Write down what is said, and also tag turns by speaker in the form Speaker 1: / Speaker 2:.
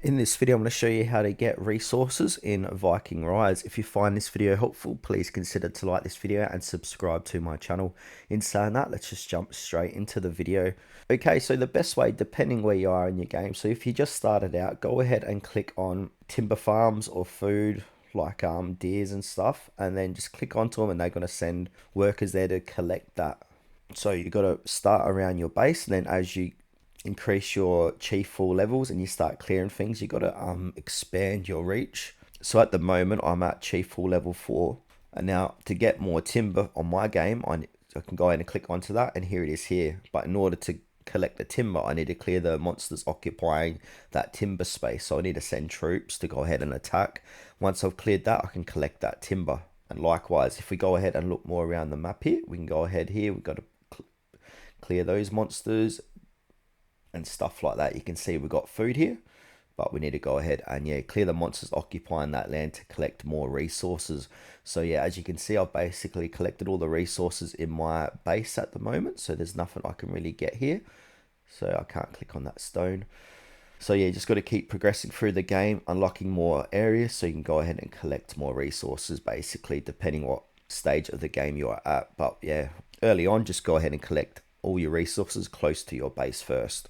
Speaker 1: In this video, I'm going to show you how to get resources in Viking Rise. If you find this video helpful, please consider to like this video and subscribe to my channel. In saying that, let's just jump straight into the video. Okay, so the best way, depending where you are in your game, so if you just started out, go ahead and click on timber farms or food, like deers and stuff, and then just click onto them and they're going to send workers there to collect that. So you got to start around your base, and then as you increase your chief full levels and you start clearing things, you got to expand your reach. So at the moment I'm at chief full level 4, and now to get more timber on my game, I can go ahead and click onto that, and here it is here. But in order to collect the timber, I need to clear the monsters occupying that timber space, so I need to send troops to go ahead and attack. Once I've cleared that, I can collect that timber. And likewise, if we go ahead and look more around the map here, we can go ahead here, we've got to clear those monsters and stuff like that. You can see we've got food here, but we need to go ahead and clear the monsters occupying that land to collect more resources. So yeah, as you can see, I've basically collected all the resources in my base at the moment, so there's nothing I can really get here, so I can't click on that stone. So yeah, you just got to keep progressing through the game, unlocking more areas so you can go ahead and collect more resources, basically depending what stage of the game you are at. But yeah, early on, just go ahead and collect all your resources close to your base first.